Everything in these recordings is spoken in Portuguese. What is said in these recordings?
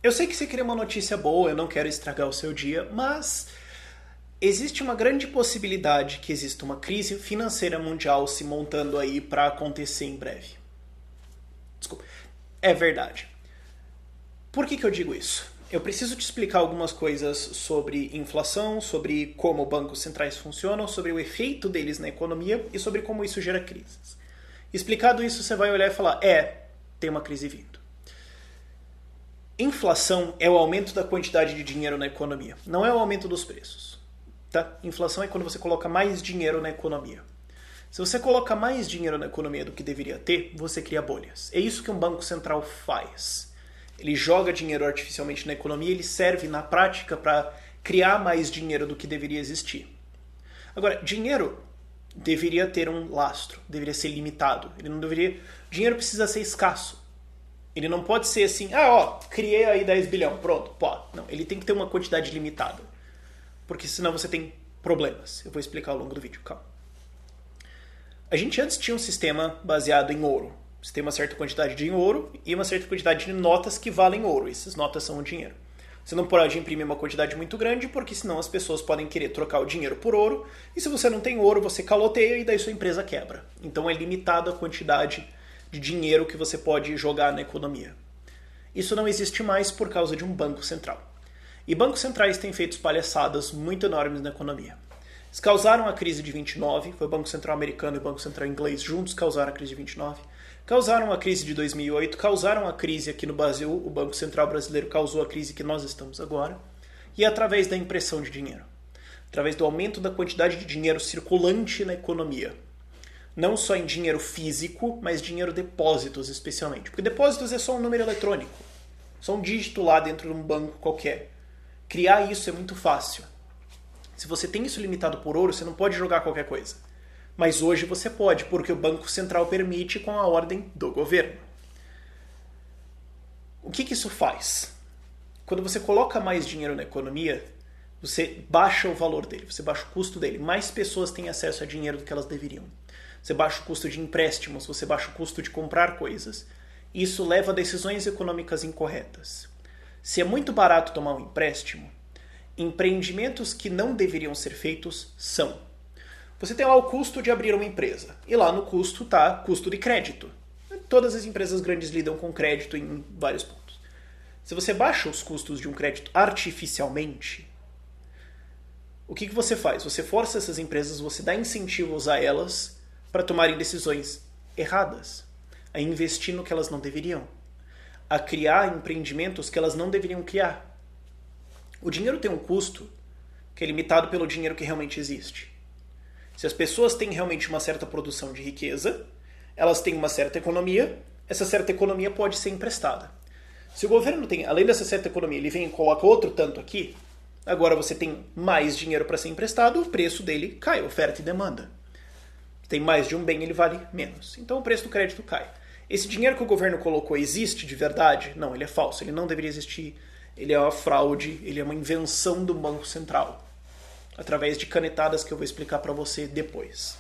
Eu sei que você queria uma notícia boa, eu não quero estragar o seu dia, mas existe uma grande possibilidade que exista uma crise financeira mundial se montando aí para acontecer em breve. Desculpa. É verdade. Por que eu digo isso? Eu preciso te explicar algumas coisas sobre inflação, sobre como bancos centrais funcionam, sobre o efeito deles na economia e sobre como isso gera crises. Explicado isso, você vai olhar e falar, tem uma crise vindo. Inflação é o aumento da quantidade de dinheiro na economia, não é o aumento dos preços. Tá? Inflação é quando você coloca mais dinheiro na economia. Se você coloca mais dinheiro na economia do que deveria ter, você cria bolhas. É isso que um banco central faz. Ele joga dinheiro artificialmente na economia, ele serve na prática para criar mais dinheiro do que deveria existir. Agora, dinheiro deveria ter um lastro, deveria ser limitado. Ele não deveria. Dinheiro precisa ser escasso. Ele não pode ser assim, criei aí 10 bilhão, pronto, pode. Não, ele tem que ter uma quantidade limitada. Porque senão você tem problemas. Eu vou explicar ao longo do vídeo, calma. A gente antes tinha um sistema baseado em ouro. Você tem uma certa quantidade de ouro e uma certa quantidade de notas que valem ouro. Essas notas são o dinheiro. Você não pode imprimir uma quantidade muito grande, porque senão as pessoas podem querer trocar o dinheiro por ouro. E se você não tem ouro, você caloteia e daí sua empresa quebra. Então é limitado a quantidade de dinheiro que você pode jogar na economia. Isso não existe mais por causa de um banco central. E bancos centrais têm feito palhaçadas muito enormes na economia. Eles causaram a crise de 29, foi o Banco Central americano e o Banco Central inglês juntos causaram a crise de 29. Causaram a crise de 2008, causaram a crise aqui no Brasil, o Banco Central brasileiro causou a crise que nós estamos agora. E através da impressão de dinheiro. Através do aumento da quantidade de dinheiro circulante na economia. Não só em dinheiro físico, mas dinheiro depósitos especialmente. Porque depósitos é só um número eletrônico. Só um dígito lá dentro de um banco qualquer. Criar isso é muito fácil. Se você tem isso limitado por ouro, você não pode jogar qualquer coisa. Mas hoje você pode, porque o Banco Central permite com a ordem do governo. O que isso faz? Quando você coloca mais dinheiro na economia, você baixa o valor dele, você baixa o custo dele. Mais pessoas têm acesso a dinheiro do que elas deveriam. Você baixa o custo de empréstimos, você baixa o custo de comprar coisas. Isso leva a decisões econômicas incorretas. Se é muito barato tomar um empréstimo, empreendimentos que não deveriam ser feitos são. Você tem lá o custo de abrir uma empresa. E lá no custo está custo de crédito. Todas as empresas grandes lidam com crédito em vários pontos. Se você baixa os custos de um crédito artificialmente, o que você faz? Você força essas empresas, você dá incentivos a elas para tomarem decisões erradas, a investir no que elas não deveriam, a criar empreendimentos que elas não deveriam criar. O dinheiro tem um custo que é limitado pelo dinheiro que realmente existe. Se as pessoas têm realmente uma certa produção de riqueza, elas têm uma certa economia, essa certa economia pode ser emprestada. Se o governo tem, além dessa certa economia, ele vem e coloca outro tanto aqui, agora você tem mais dinheiro para ser emprestado, o preço dele cai, oferta e demanda. Tem mais de um bem, ele vale menos. Então o preço do crédito cai. Esse dinheiro que o governo colocou existe de verdade? Não, ele é falso, ele não deveria existir. Ele é uma fraude, ele é uma invenção do Banco Central. Através de canetadas que eu vou explicar para você depois.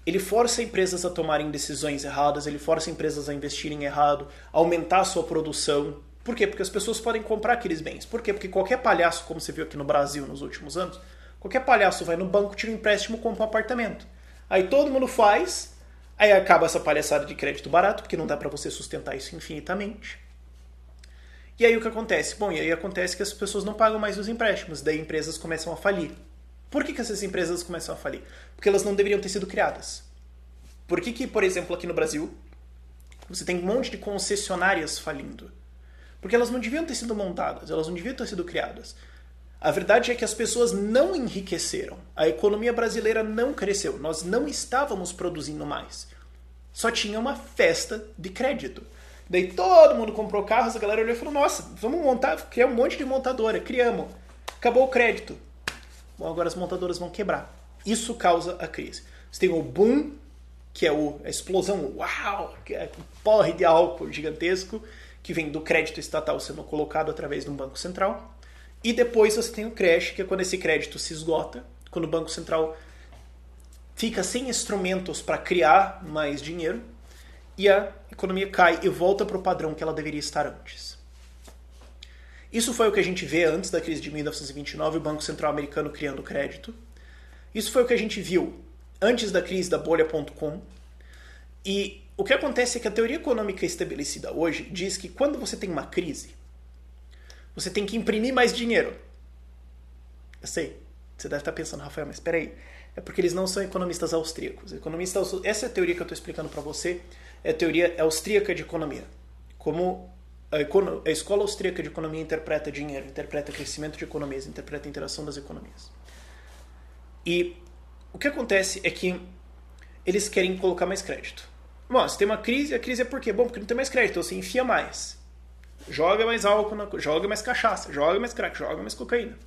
Ele força empresas a tomarem decisões erradas, ele força empresas a investirem errado, a aumentar a sua produção. Por quê? Porque as pessoas podem comprar aqueles bens. Por quê? Porque qualquer palhaço, como você viu aqui no Brasil nos últimos anos, qualquer palhaço vai no banco, tira um empréstimo e compra um apartamento. Aí todo mundo faz, aí acaba essa palhaçada de crédito barato, porque não dá para você sustentar isso infinitamente. E aí o que acontece? Bom, e aí acontece que as pessoas não pagam mais os empréstimos, daí empresas começam a falir. Por que essas empresas começam a falir? Porque elas não deveriam ter sido criadas. Por que, por exemplo, aqui no Brasil, você tem um monte de concessionárias falindo? Porque elas não deviam ter sido montadas, elas não deviam ter sido criadas. A verdade é que as pessoas não enriqueceram. A economia brasileira não cresceu. Nós não estávamos produzindo mais. Só tinha uma festa de crédito. Daí todo mundo comprou carros, a galera olhou e falou, nossa, vamos criar um monte de montadora. Criamos. Acabou o crédito. Bom, agora as montadoras vão quebrar. Isso causa a crise. Você tem o boom, que é a explosão, uau, que é um porre de álcool gigantesco, que vem do crédito estatal sendo colocado através de um banco central. E depois você tem o crash, que é quando esse crédito se esgota, quando o Banco Central fica sem instrumentos para criar mais dinheiro, e a economia cai e volta para o padrão que ela deveria estar antes. Isso foi o que a gente vê antes da crise de 1929, o Banco Central americano criando crédito. Isso foi o que a gente viu antes da crise da bolha.com. E o que acontece é que a teoria econômica estabelecida hoje diz que quando você tem uma crise, você tem que imprimir mais dinheiro. Eu sei, você deve estar pensando, Rafael, mas espera aí. É porque eles não são economistas austríacos. Essa é a teoria que eu estou explicando para você, é a teoria austríaca de economia. Como a escola austríaca de economia interpreta dinheiro, interpreta crescimento de economias, interpreta a interação das economias. E o que acontece é que eles querem colocar mais crédito. Bom, se tem uma crise, a crise é por quê? Bom, porque não tem mais crédito, então você enfia mais. Joga mais álcool, joga mais cachaça, joga mais crack, joga mais cocaína.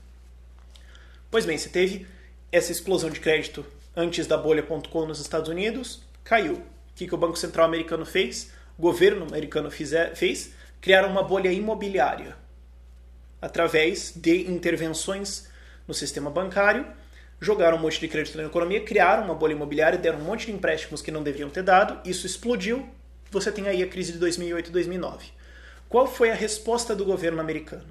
Pois bem, você teve essa explosão de crédito antes da bolha.com nos Estados Unidos, caiu. O que o Banco Central americano fez? O governo americano fez? Criaram uma bolha imobiliária através de intervenções no sistema bancário, jogaram um monte de crédito na economia, criaram uma bolha imobiliária, deram um monte de empréstimos que não deveriam ter dado, isso explodiu, você tem aí a crise de 2008 e 2009. Qual foi a resposta do governo americano?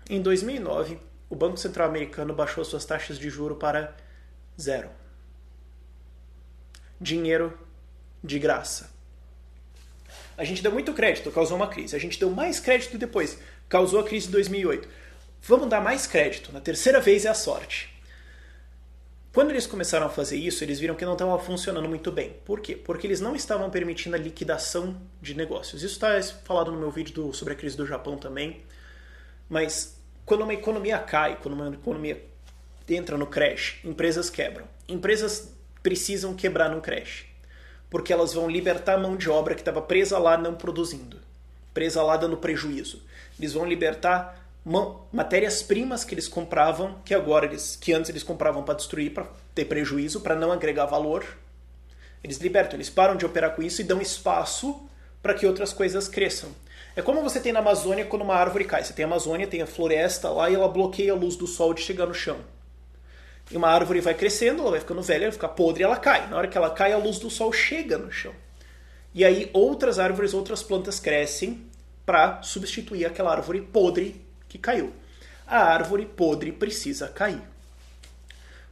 Em 2009, o Banco Central americano baixou suas taxas de juros para 0. Dinheiro de graça. A gente deu muito crédito, causou uma crise. A gente deu mais crédito depois, causou a crise de 2008. Vamos dar mais crédito. Na terceira vez é a sorte. Quando eles começaram a fazer isso, eles viram que não estava funcionando muito bem. Por quê? Porque eles não estavam permitindo a liquidação de negócios. Isso está falado no meu vídeo sobre a crise do Japão também. Mas quando uma economia cai, quando uma economia entra no crash, empresas quebram. Empresas precisam quebrar no crash, porque elas vão libertar a mão de obra que estava presa lá não produzindo, presa lá dando prejuízo. Eles vão libertar matérias-primas que eles compravam, que antes eles compravam para destruir, para ter prejuízo, para não agregar valor. Eles libertam, eles param de operar com isso e dão espaço para que outras coisas cresçam. É como você tem na Amazônia quando uma árvore cai. Você tem a Amazônia, tem a floresta lá e ela bloqueia a luz do sol de chegar no chão. E uma árvore vai crescendo, ela vai ficando velha, ela vai ficar podre e ela cai. Na hora que ela cai, a luz do sol chega no chão. E aí outras árvores, outras plantas crescem para substituir aquela árvore podre que caiu. A árvore podre precisa cair.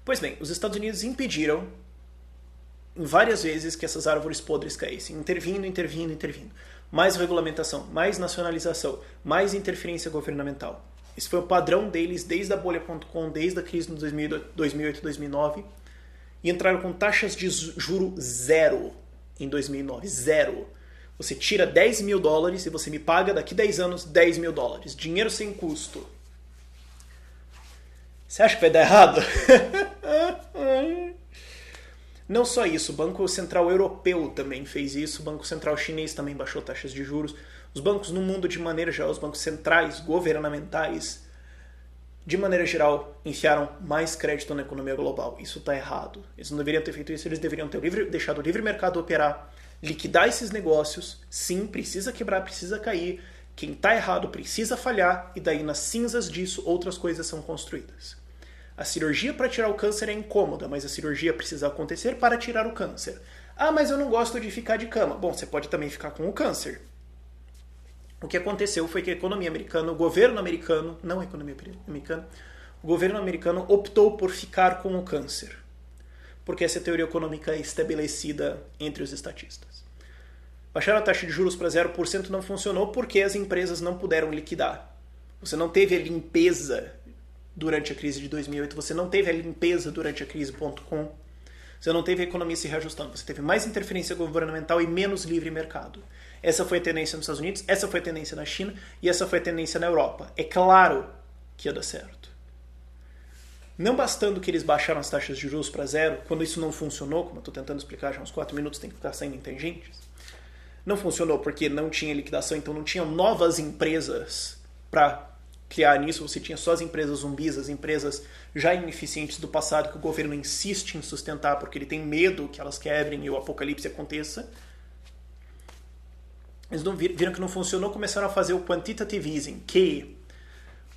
Pois bem, os Estados Unidos impediram várias vezes que essas árvores podres caíssem, intervindo. Mais regulamentação, mais nacionalização, mais interferência governamental. Esse foi o padrão deles desde a bolha.com, desde a crise de 2008 e 2009. E entraram com taxas de juro zero em 2009. Zero. Você tira $10 mil e você me paga daqui 10 anos $10 mil. Dinheiro sem custo. Você acha que vai dar errado? Não só isso, o Banco Central Europeu também fez isso, o Banco Central Chinês também baixou taxas de juros. Os bancos no mundo, de maneira geral, os bancos centrais, governamentais, de maneira geral, enfiaram mais crédito na economia global. Isso está errado. Eles não deveriam ter feito isso, eles deveriam ter deixado o livre mercado operar, liquidar esses negócios. Sim, precisa quebrar, precisa cair. Quem está errado precisa falhar, e daí nas cinzas disso outras coisas são construídas. A cirurgia para tirar o câncer é incômoda, mas a cirurgia precisa acontecer para tirar o câncer. Ah, mas eu não gosto de ficar de cama. Bom, você pode também ficar com o câncer. O que aconteceu foi que a economia americana, o governo americano, não a economia americana, o governo americano optou por ficar com o câncer. Porque essa teoria econômica é estabelecida entre os estatistas. Baixaram a taxa de juros para 0% não funcionou porque as empresas não puderam liquidar. Você não teve a limpeza durante a crise de 2008, você não teve a limpeza durante a crise.com, você não teve a economia se reajustando, você teve mais interferência governamental e menos livre mercado. Essa foi a tendência nos Estados Unidos, essa foi a tendência na China e essa foi a tendência na Europa. É claro que ia dar certo. Não bastando que eles baixaram as taxas de juros para zero, quando isso não funcionou, como eu estou tentando explicar já há uns 4 minutos, tem que ficar saindo inteligentes, não funcionou porque não tinha liquidação, então não tinham novas empresas para criar nisso, você tinha só as empresas zumbis, as empresas já ineficientes do passado que o governo insiste em sustentar porque ele tem medo que elas quebrem e o apocalipse aconteça. Eles não viram que não funcionou, começaram a fazer o quantitative easing, QE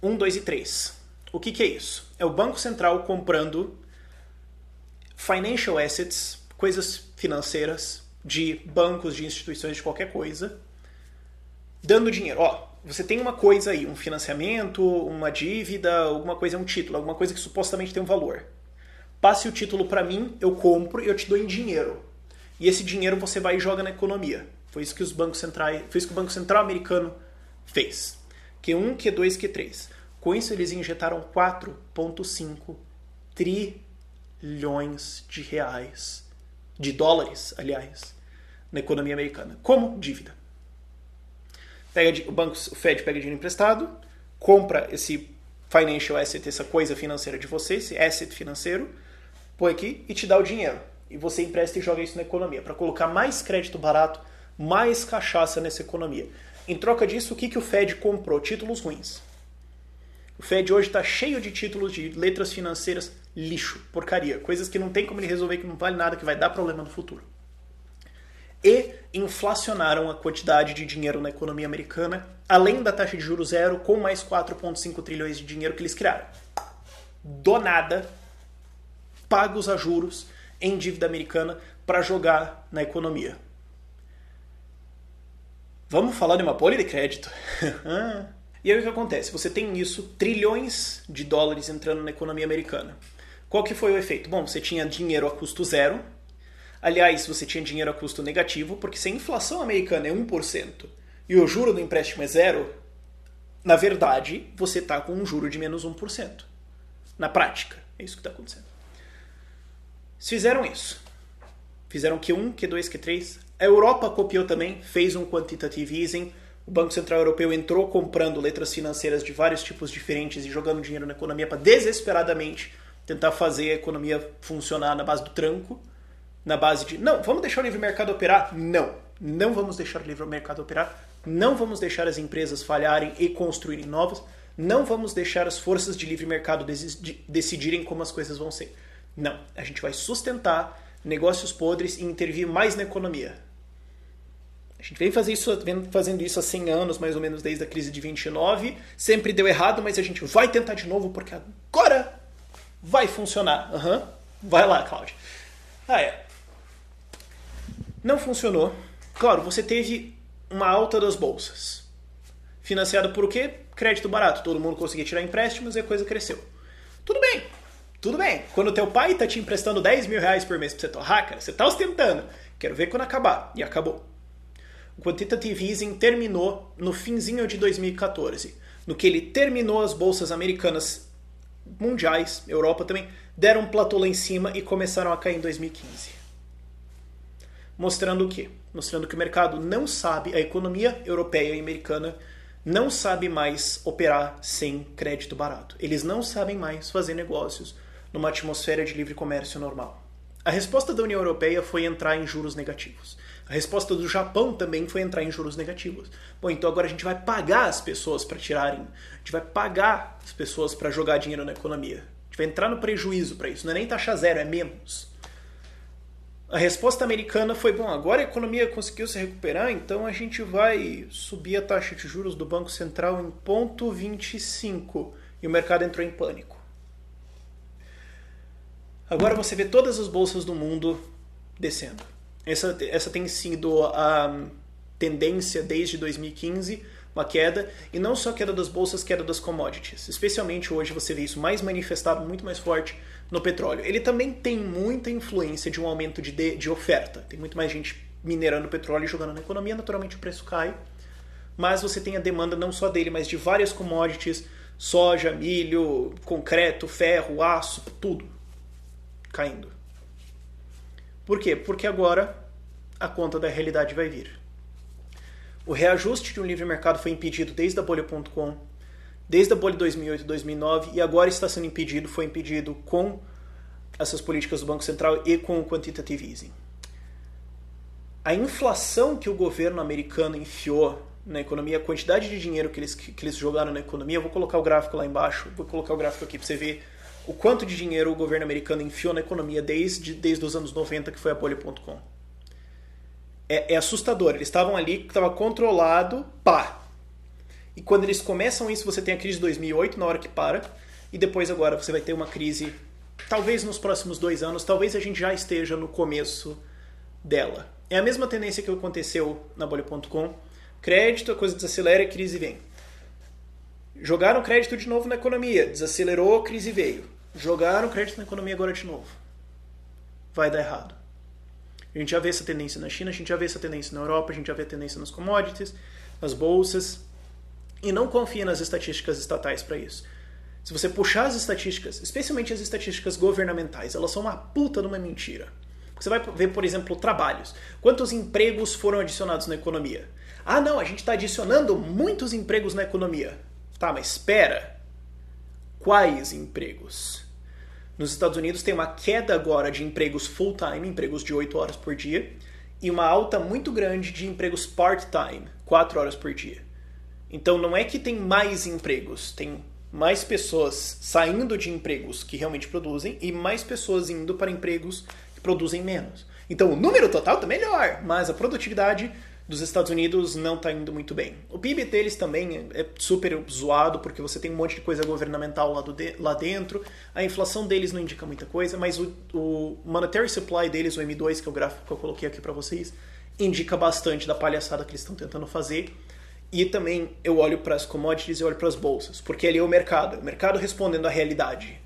1, 2 e 3. O que é isso? É o Banco Central comprando financial assets, coisas financeiras, de bancos, de instituições, de qualquer coisa, dando dinheiro. Ó, você tem uma coisa aí, um financiamento, uma dívida, alguma coisa, um título, alguma coisa que supostamente tem um valor. Passe o título para mim, eu compro e eu te dou em dinheiro. E esse dinheiro você vai e joga na economia. Foi isso que os bancos centrais, foi isso que o Banco Central americano fez. Q1, Q2, Q3. Com isso eles injetaram 4,5 trilhões de reais, de dólares, aliás, na economia americana. Como? Dívida. O Fed pega dinheiro emprestado, compra esse financial asset, essa coisa financeira de você, esse asset financeiro, põe aqui e te dá o dinheiro. E você empresta e joga isso na economia, para colocar mais crédito barato, mais cachaça nessa economia. Em troca disso, o que o Fed comprou? Títulos ruins. O Fed hoje está cheio de títulos de letras financeiras lixo, porcaria, coisas que não tem como ele resolver, que não vale nada, que vai dar problema no futuro. E inflacionaram a quantidade de dinheiro na economia americana, além da taxa de juros zero, com mais 4,5 trilhões de dinheiro que eles criaram. Do nada, pagos a juros em dívida americana para jogar na economia. Vamos falar de uma bolha de crédito. E aí o que acontece? Você tem nisso trilhões de dólares entrando na economia americana. Qual que foi o efeito? Bom, você tinha dinheiro a custo zero. Aliás, você tinha dinheiro a custo negativo, porque se a inflação americana é 1% e o juro do empréstimo é zero, na verdade, você está com um juro de menos 1%. Na prática, é isso que está acontecendo. Eles fizeram isso. Fizeram Q1, Q2, Q3. A Europa copiou também, fez um quantitative easing. O Banco Central Europeu entrou comprando letras financeiras de vários tipos diferentes e jogando dinheiro na economia para desesperadamente tentar fazer a economia funcionar na base do tranco. Na base de, não, vamos deixar o livre mercado operar? Não, não vamos deixar o livre mercado operar. Não vamos deixar as empresas falharem e construírem novas. Não vamos deixar as forças de livre mercado decidirem como as coisas vão ser. Não, a gente vai sustentar negócios podres e intervir mais na economia. A gente vem fazendo isso há 100 anos, mais ou menos desde a crise de 29. Sempre deu errado, mas a gente vai tentar de novo porque agora vai funcionar. Vai lá, Cláudia. Não funcionou. Claro, você teve uma alta das bolsas. Financiada por o quê? Crédito barato. Todo mundo conseguia tirar empréstimos e a coisa cresceu. Tudo bem. Quando o teu pai está te emprestando 10 mil reais por mês para você torrar, cara, você está ostentando. Quero ver quando acabar. E acabou. O quantitative easing terminou no finzinho de 2014. No que ele terminou, as bolsas americanas mundiais, Europa também, deram um platô lá em cima e começaram a cair em 2015. Mostrando o quê? Mostrando que o mercado não sabe, a economia europeia e americana não sabe mais operar sem crédito barato. Eles não sabem mais fazer negócios numa atmosfera de livre comércio normal. A resposta da União Europeia foi entrar em juros negativos. A resposta do Japão também foi entrar em juros negativos. Bom, então agora a gente vai pagar as pessoas para tirarem, a gente vai pagar as pessoas para jogar dinheiro na economia. A gente vai entrar no prejuízo para isso. Não é nem taxa zero, é menos. A resposta americana foi, bom, agora a economia conseguiu se recuperar, então a gente vai subir a taxa de juros do Banco Central em 0,25. E o mercado entrou em pânico. Agora você vê todas as bolsas do mundo descendo. Essa tem sido a tendência desde 2015, uma queda, e não só queda das bolsas, queda das commodities. Especialmente hoje você vê isso mais manifestado, muito mais forte no petróleo. Ele também tem muita influência de um aumento de oferta. Tem muito mais gente minerando petróleo e jogando na economia, naturalmente o preço cai. Mas você tem a demanda não só dele, mas de várias commodities, soja, milho, concreto, ferro, aço, tudo caindo. Por quê? Porque agora a conta da realidade vai vir. O reajuste de um livre mercado foi impedido desde a bolha.com, desde a bolha de 2008 e 2009, e agora está sendo impedido, foi impedido com essas políticas do Banco Central e com o quantitative easing. A inflação que o governo americano enfiou na economia, a quantidade de dinheiro que eles jogaram na economia, eu vou colocar o gráfico lá embaixo, vou colocar o gráfico aqui para você ver o quanto de dinheiro o governo americano enfiou na economia desde os anos 90, que foi a bolha.com. É assustador. Eles estavam ali, estava controlado, pá. E quando eles começam isso, você tem a crise de 2008, na hora que para, e depois agora você vai ter uma crise, talvez nos próximos 2 anos, talvez a gente já esteja no começo dela. É a mesma tendência que aconteceu na bolha.com, Crédito, a coisa desacelera e a crise vem. Jogaram crédito de novo na economia, desacelerou, a crise veio. Jogaram crédito na economia agora de novo. Vai dar errado. A gente já vê essa tendência na China, a gente já vê essa tendência na Europa, a gente já vê a tendência nas commodities, nas bolsas. E não confia nas estatísticas estatais para isso. Se você puxar as estatísticas, especialmente as estatísticas governamentais, elas são uma puta de uma mentira. Você vai ver, por exemplo, trabalhos. Quantos empregos foram adicionados na economia? Ah, não, a gente está adicionando muitos empregos na economia. Tá, mas espera. Quais empregos? Nos Estados Unidos tem uma queda agora de empregos full-time, empregos de 8 horas por dia, e uma alta muito grande de empregos part-time, 4 horas por dia. Então não é que tem mais empregos, tem mais pessoas saindo de empregos que realmente produzem e mais pessoas indo para empregos que produzem menos. Então o número total está melhor, mas a produtividade dos Estados Unidos não está indo muito bem. O PIB deles também é super zoado, porque você tem um monte de coisa governamental lá dentro. A inflação deles não indica muita coisa, mas o Monetary Supply deles, o M2, que é o gráfico que eu coloquei aqui para vocês, indica bastante da palhaçada que eles estão tentando fazer. E também eu olho para as commodities e olho para as bolsas, porque ali é o mercado respondendo à realidade.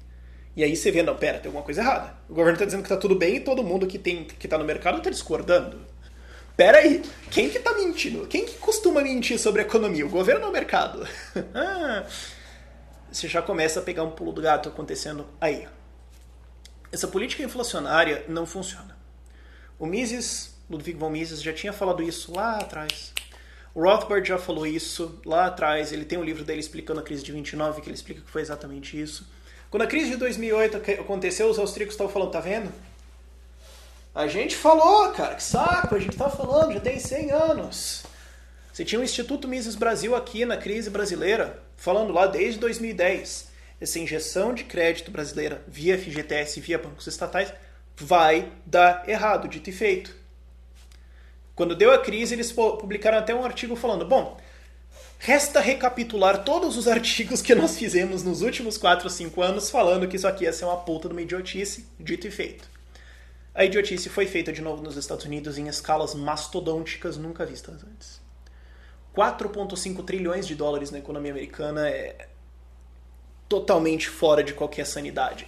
E aí você vê, não, pera, tem alguma coisa errada. O governo está dizendo que está tudo bem e todo mundo que está no mercado está discordando. Pera aí, quem que tá mentindo? Quem que costuma mentir sobre a economia? O governo ou o mercado? Você já começa a pegar um pulo do gato acontecendo aí. Essa política inflacionária não funciona. O Mises, Ludwig von Mises, já tinha falado isso lá atrás. O Rothbard já falou isso lá atrás. Ele tem um livro dele explicando a crise de 29, que ele explica que foi exatamente isso. Quando a crise de 2008 aconteceu, os austríacos estavam falando, tá vendo? A gente falou, cara, que saco, a gente tá falando, já tem 100 anos. Você tinha o Instituto Mises Brasil aqui na crise brasileira, falando lá desde 2010. Essa injeção de crédito brasileira via FGTS e via bancos estatais vai dar errado, dito e feito. Quando deu a crise, eles publicaram até um artigo falando, bom, resta recapitular todos os artigos que nós fizemos nos últimos 4 ou 5 anos falando que isso aqui ia ser uma puta de uma idiotice, dito e feito. A idiotice foi feita de novo nos Estados Unidos em escalas mastodônticas nunca vistas antes. 4,5 trilhões de dólares na economia americana é totalmente fora de qualquer sanidade.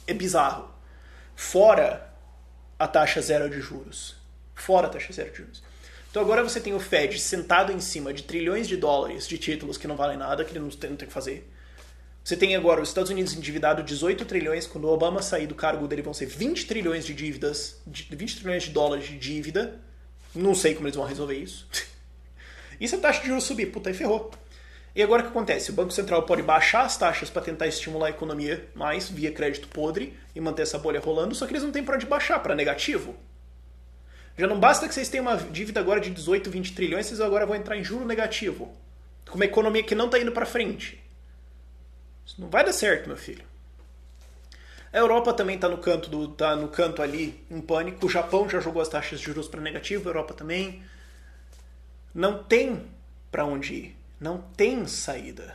É bizarro. Fora a taxa zero de juros. Fora a taxa zero de juros. Então agora você tem o Fed sentado em cima de trilhões de dólares de títulos que não valem nada, que ele não tem o que fazer. Você tem agora os Estados Unidos endividado 18 trilhões, quando o Obama sair do cargo dele vão ser 20 trilhões de dívidas, 20 trilhões de dólares de dívida. Não sei como eles vão resolver isso. E se a taxa de juros subir? Puta, aí ferrou. E agora o que acontece? O Banco Central pode baixar as taxas para tentar estimular a economia mais via crédito podre e manter essa bolha rolando, só que eles não têm para onde baixar, para negativo. Já não basta que vocês tenham uma dívida agora de 18, 20 trilhões, vocês agora vão entrar em juro negativo. Com uma economia que não está indo para frente. Isso não vai dar certo, meu filho. A Europa também está no canto ali, em pânico. O Japão já jogou as taxas de juros para negativo, a Europa também. Não tem para onde ir. Não tem saída.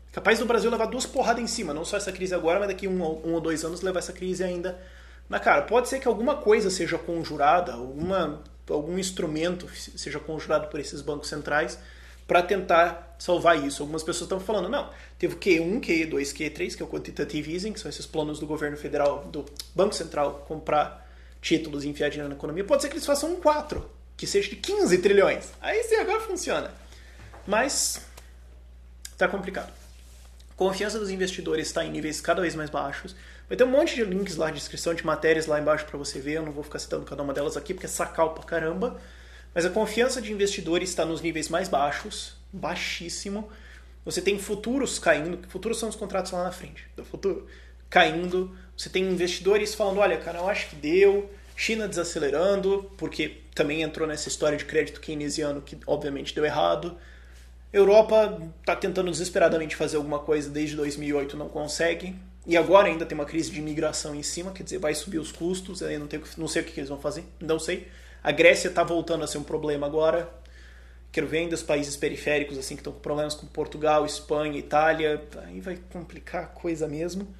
É capaz do Brasil levar 2 porradas em cima. Não só essa crise agora, mas daqui 1 ou 2 anos levar essa crise ainda na cara. Pode ser que alguma coisa seja conjurada, algum instrumento seja conjurado por esses bancos centrais para tentar salvar isso. Algumas pessoas estão falando, não, teve o Q1, Q2, Q3, que é o Quantitative Easing, que são esses planos do governo federal, do Banco Central, comprar títulos e enfiar dinheiro na economia. Pode ser que eles façam um 4, que seja de 15 trilhões. Aí sim, agora funciona. Mas tá complicado. Confiança dos investidores está em níveis cada vez mais baixos. Vai ter um monte de links lá, de descrição de matérias lá embaixo para você ver. Eu não vou ficar citando cada uma delas aqui, porque é sacal pra caramba. Mas a confiança de investidores está nos níveis mais baixos, baixíssimo. Você tem futuros caindo, futuros são os contratos lá na frente, do futuro, caindo. Você tem investidores falando, olha, cara, eu acho que deu. China desacelerando, porque também entrou nessa história de crédito keynesiano que obviamente deu errado. Europa está tentando desesperadamente fazer alguma coisa desde 2008, não consegue. E agora ainda tem uma crise de imigração em cima, quer dizer, vai subir os custos, aí não sei o que eles vão fazer, não sei. A Grécia está voltando a ser um problema agora. Quero ver ainda os países periféricos assim que estão com problemas com Portugal, Espanha, Itália. Aí vai complicar a coisa mesmo.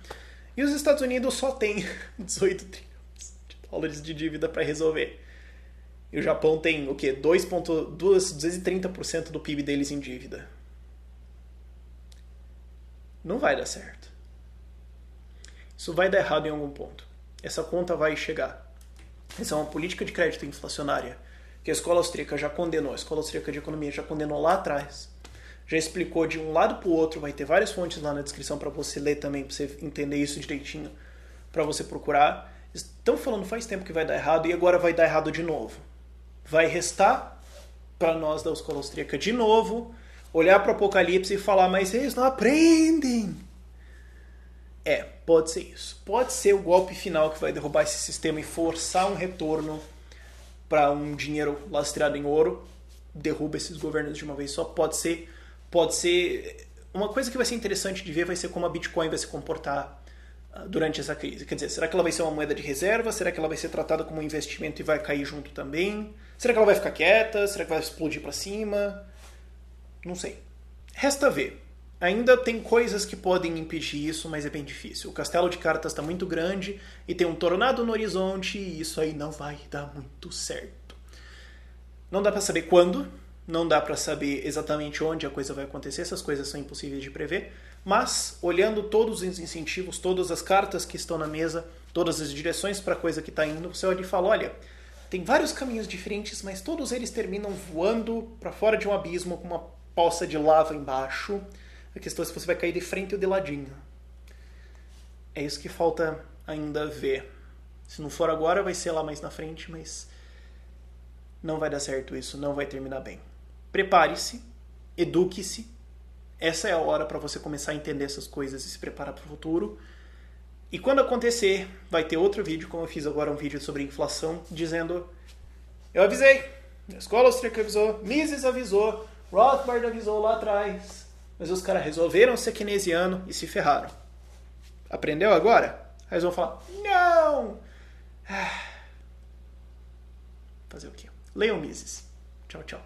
E os Estados Unidos só tem 18 trilhões de dólares de dívida para resolver. E o Japão tem o quê? 230% do PIB deles em dívida. Não vai dar certo. Isso vai dar errado em algum ponto. Essa conta vai chegar. Essa é uma política de crédito inflacionária que a escola austríaca já condenou. A escola austríaca de economia já condenou lá atrás. Já explicou de um lado para o outro. Vai ter várias fontes lá na descrição para você ler também, para você entender isso direitinho, para você procurar. Estão falando faz tempo que vai dar errado e agora vai dar errado de novo. Vai restar para nós da escola austríaca de novo olhar para o Apocalipse e falar, mas eles não aprendem. Pode ser isso. Pode ser o golpe final que vai derrubar esse sistema e forçar um retorno para um dinheiro lastreado em ouro. Derruba esses governos de uma vez só. Pode ser. Uma coisa que vai ser interessante de ver vai ser como a Bitcoin vai se comportar durante essa crise. Quer dizer, será que ela vai ser uma moeda de reserva? Será que ela vai ser tratada como um investimento e vai cair junto também? Será que ela vai ficar quieta? Será que vai explodir para cima? Não sei. Resta ver. Ainda tem coisas que podem impedir isso, mas é bem difícil. O castelo de cartas está muito grande e tem um tornado no horizonte e isso aí não vai dar muito certo. Não dá para saber quando, não dá para saber exatamente onde a coisa vai acontecer, essas coisas são impossíveis de prever, mas olhando todos os incentivos, todas as cartas que estão na mesa, todas as direções para a coisa que está indo, você olha e fala, olha, tem vários caminhos diferentes, mas todos eles terminam voando para fora de um abismo com uma poça de lava embaixo. A questão é se você vai cair de frente ou de ladinho. É isso que falta ainda ver. Se não for agora, vai ser lá mais na frente, mas não vai dar certo isso, não vai terminar bem. Prepare-se, eduque-se. Essa é a hora para você começar a entender essas coisas e se preparar para o futuro. E quando acontecer, vai ter outro vídeo, como eu fiz agora um vídeo sobre inflação, dizendo, eu avisei, a escola austríaca avisou, Mises avisou, Rothbard avisou lá atrás, mas os caras resolveram ser keynesiano e se ferraram. Aprendeu agora? Aí eles vão falar, não! Fazer o quê? Leiam Mises. Tchau, tchau.